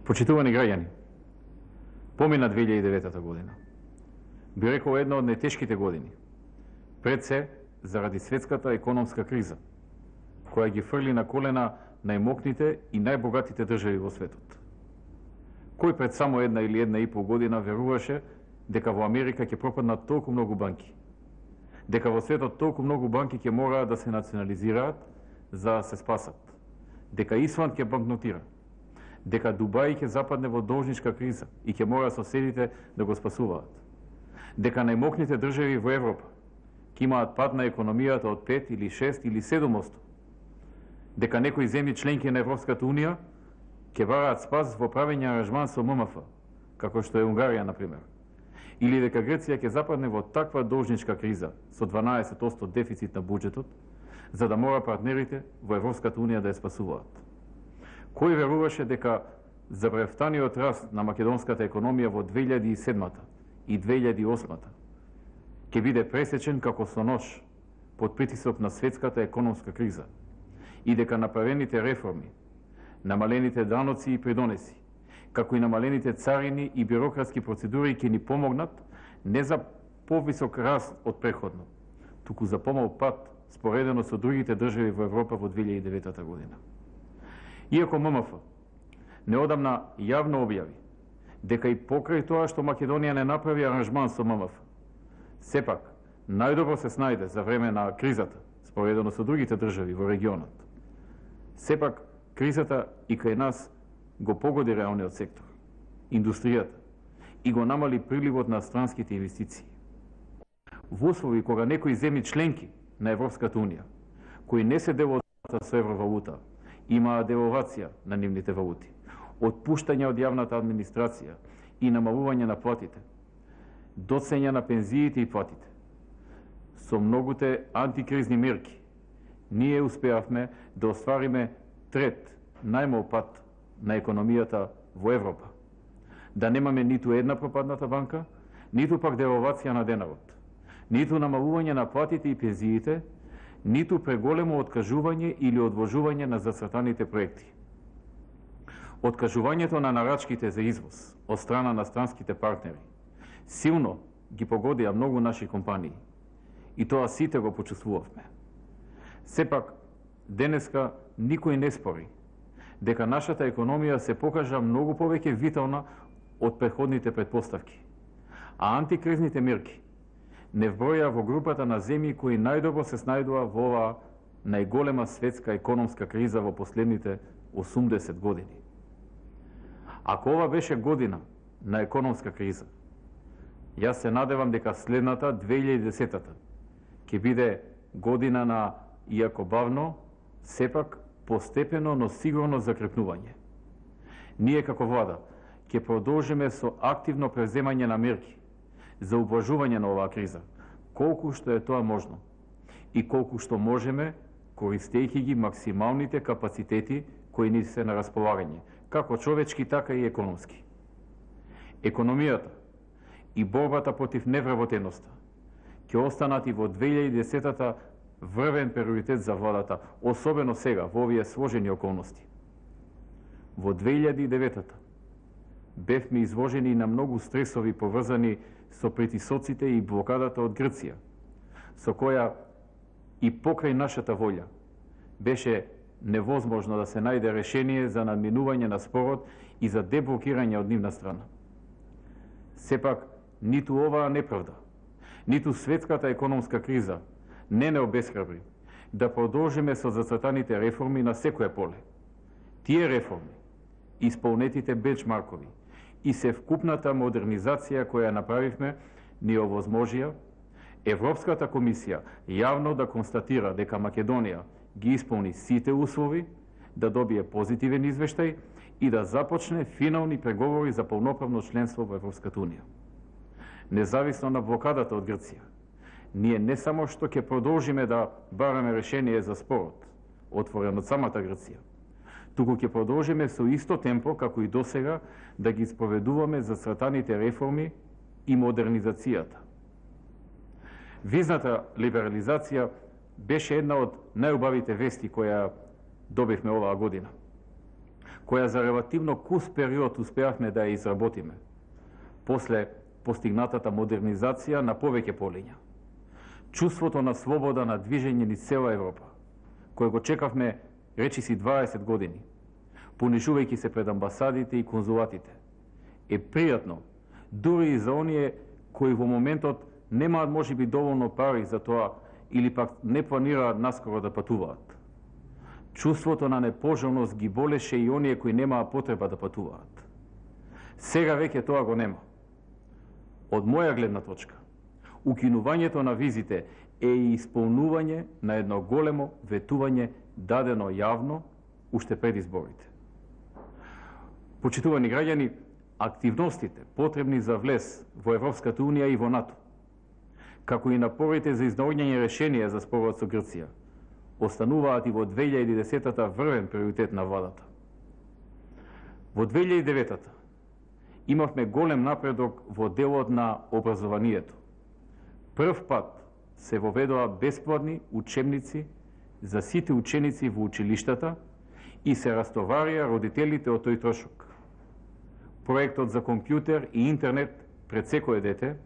Почитувани граѓани, помина 2009 година. Би рекол една од најтешките години. Пред се, заради светската економска криза, која ги фрли на колена најмокните и најбогатите држави во светот. Кој пред само една или една и пол година веруваше дека во Америка ќе пропаднат толку многу банки? Дека во светот толку многу банки ќе мораат да се национализираат за да се спасат? Дека Исланд ќе банкнотира? Дека Дубај ќе западне во должничка криза и ќе мора соседите да го спасуваат? Дека најмокните држави во Европа ќе имаат пад на економијата од 5 или 6 или 7%? Дека некои земји членки на Европската Унија ќе бараат спас во правење аранжман со ММФ, како што е Унгарија, например? Или дека Грција ќе западне во таква должничка криза со 12% дефицит на буџетот, за да мора партнерите во Европската Унија да ја спасуваат? Кој веруваше дека забревтаниот раст на македонската економија во 2007 и 2008 ќе биде пресечен како со нож под притисок на светската економска криза и дека направените реформи, намалените даноци и придонеси, како и намалените царини и бюрократски процедури ќе ни помогнат не за повисок раст од преходно, туку за помал пат споредено со другите држави во Европа во 2009 година. Иако ММФ неодамна јавно објави дека и покрај тоа што Македонија не направи аранжман со ММФ, сепак најдобро се снајде за време на кризата, споредено со другите држави во регионот. Сепак кризата и кај нас го погоди реалниот сектор, индустријата, и го намали приливот на странските инвестиции. Во услови кога некои земји членки на Европската Унија, кои не се дел од со евровалута, имаа девалвација на нивните валути, отпуштање од јавната администрација и намалување на платите, доцење на пензиите и платите. Со многуте антикризни мерки, ние успеавме да оствариме трет најмал пат на економијата во Европа. Да немаме ниту една пропадната банка, ниту пак девалвација на денарот, ниту намалување на платите и пензиите, ниту преголемо откажување или одложување на зацртаните проекти. Откажувањето на нарачките за извоз од страна на странските партнери силно ги погодија многу наши компании и тоа сите го почувствувавме. Сепак, денеска никој не спори дека нашата економија се покажа многу повеќе витална од претходните претпоставки, а антикризните мерки не вброја во групата на земји кои најдобро се снајдува во оваа најголема светска економска криза во последните 80 години. Ако ова беше година на економска криза, јас се надевам дека следната 2010-та ќе биде година на, иако бавно, сепак постепено, но сигурно закрепнување. Ние како влада ќе продолжиме со активно преземање на мерки за убlažување на оваа криза, колку што е тоа можно и колку што можеме, користејќи ги максималните капацитети кои ни се на располагање, како човечки, така и економски. Економијата и борбата против невработеноста ќе останат и во 2010-та врвен приоритет за владата, особено сега, во овие сложени околности. Во 2009-та бевме изложени на многу стресови поврзани со притисоците и блокадата од Грција, со која и покрај нашата волја беше невозможно да се најде решение за надминување на спорот и за деблокирање од нивна страна. Сепак, ниту оваа неправда, ниту светската економска криза не обесхрабри да продолжиме со зацртаните реформи на секое поле. Тие реформи, исполнетите бенчмаркови и севкупната модернизација која направивме, ни овозможија Европската комисија јавно да констатира дека Македонија ги исполни сите услови, да добие позитивен извештај и да започне финални преговори за полноправно членство во Европската Унија. Независно на блокадата од Грција, ние не само што ќе продолжиме да бараме решение за спорот, отворен од самата Грција, туку ќе продолжиме со исто темпо како и досега да ги спроведуваме зацртаните реформи и модернизацијата. Визната либерализација беше една од најубавите вести која добивме оваа година. која за релативно кус период успеавме да ја изработиме, после постигнатата модернизација на повеќе полиња. Чувството на слобода на движење низ цела Европа, кој го чекавме речиси 20 години, понижувајќи се пред амбасадите и конзулатите, е пријатно, дури и за оние кои во моментот немаат можеби доволно пари за тоа или пак не планираат наскоро да патуваат. Чувството на непожелност ги болеше и оние кои немаа потреба да патуваат. Сега веќе тоа го нема. Од моја гледна точка, укинувањето на визите е и исполнување на едно големо ветување дадено јавно уште пред изборите. Почитувани граѓани, активностите потребни за влез во Европската Унија и во НАТО, како и напорите за изнаоѓање решенија за спорот со Грција, остануваат и во 2010-та врвен приоритет на владата. Во 2009-та имавме голем напредок во делот на образованието. Прв пат се воведоа бесплатни учебници за сите ученици во училиштата и се растоварија родителите од тој трошок. Проектот за компјутер и интернет пред секое дете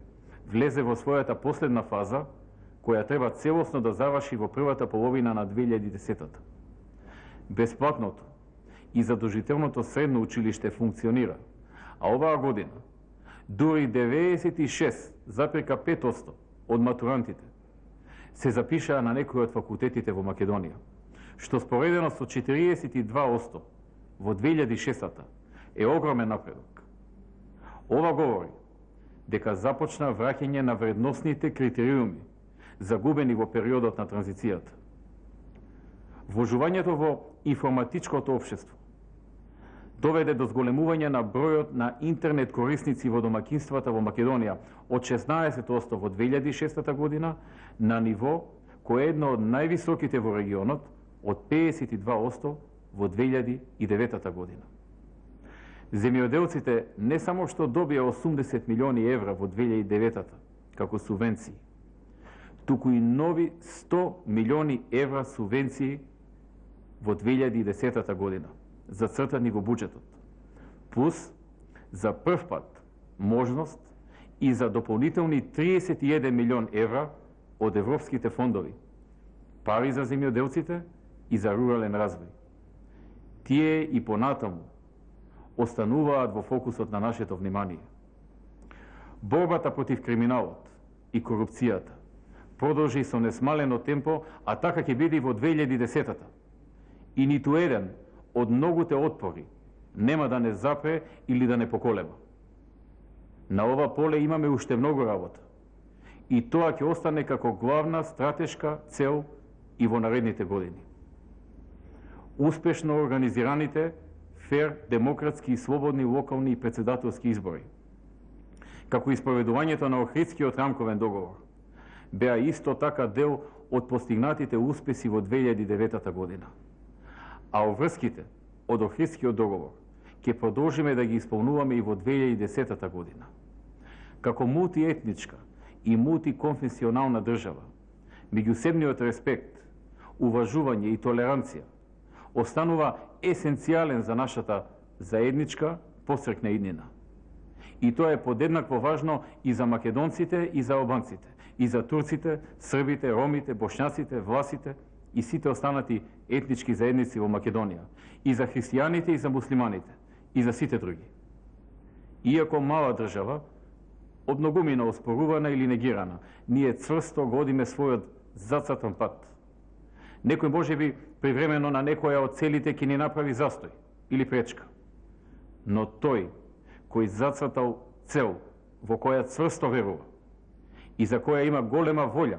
влезе во својата последна фаза, која треба целосно да заврши во првата половина на 2010-та. Бесплатното и задолжителното средно училиште функционира, а оваа година дури 96,5% од матурантите се запишаа на некои од факултетите во Македонија, што споредено со 42% во 2006-та е огромен напредок. Ова говори дека започна враќање на вредносните критериуми загубени во периодот на транзицијата. Вложувањето во информатичкото општество доведе до зголемување на бројот на интернет корисници во домакинствата во Македонија од 16% во 2006 година на ниво кој е едно од највисоките во регионот од 52% во 2009 година. Земјоделците не само што добија 80 милиони евра во 2009 како субвенции, туку и нови 100 милиони евра субвенции во 2010 година, зацртани во буџетот, плюс за прв пат можност и за дополнителни 31 милион евра од европските фондови, пари за земјоделците и за рурален развој. Тие и понатаму остануваат во фокусот на нашето внимание. Борбата против криминалот и корупцијата продолжи со несмалено темпо, а така ќе биде и во 2010-та. И ниту еден од многуте отпори нема да не запре или да не поколеба. На ова поле имаме уште многу работа. И тоа ќе остане како главна стратешка цел и во наредните години. Успешно организираните, фер, демократски и слободни локални и председателски избори, како и спроведувањето на Охридскиот рамковен договор, беа исто така дел од постигнатите успеси во 2009 година. А оврските од Охридскиот договор ќе продолжиме да ги исполнуваме и во 2010 година. Како мултиетничка и мултиконфесионална држава, меѓусебниот респект, уважување и толеранција останува есенцијален за нашата заедничка посрекна иднина. И тоа е подеднакво важно и за македонците и за албанците, и за турците, србите, ромите, бошњаците, власите и сите останати етнички заедници во Македонија, и за христијаните и за муслиманите, и за сите други. Иако мала држава, од многумина оспорувана или негирана, ние цврсто годиме својот зацртан пат. Некој можеби привремено на некоја од целите ќе ни направи застој или пречка. Но тој кој зацртал цел во која цврсто верува и за која има голема волја,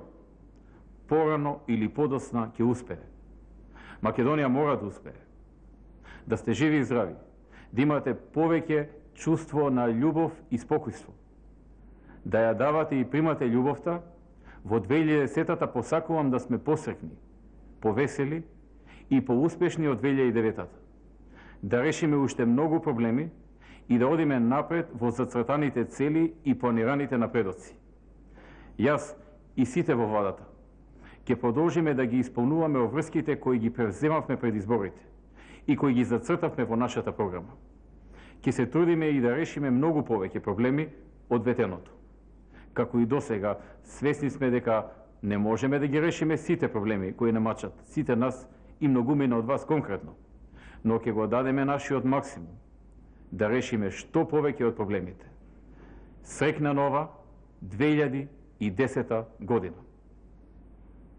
порано или подосна ќе успее. Македонија мора да успее. Да сте живи и здрави, да имате повеќе чувство на љубов и спокојство. Да ја давате и примате љубовта, во 2010-та посакувам да сме посрекни, повесели и поуспешни од 2009-та. Да решиме уште многу проблеми и да одиме напред во зацртаните цели и планираните напредоци. Јас и сите во владата ќе продолжиме да ги исполнуваме обврските кои ги превземавме пред изборите и кои ги зацртавме во нашата програма. Ќе се трудиме и да решиме многу повеќе проблеми од ветеното. Како и досега, свесни сме дека не можеме да ги решиме сите проблеми кои не мачат сите нас и многумина од вас конкретно, но ќе го дадеме нашиот максимум да решиме што повеќе од проблемите. Среќна нова 2010 година!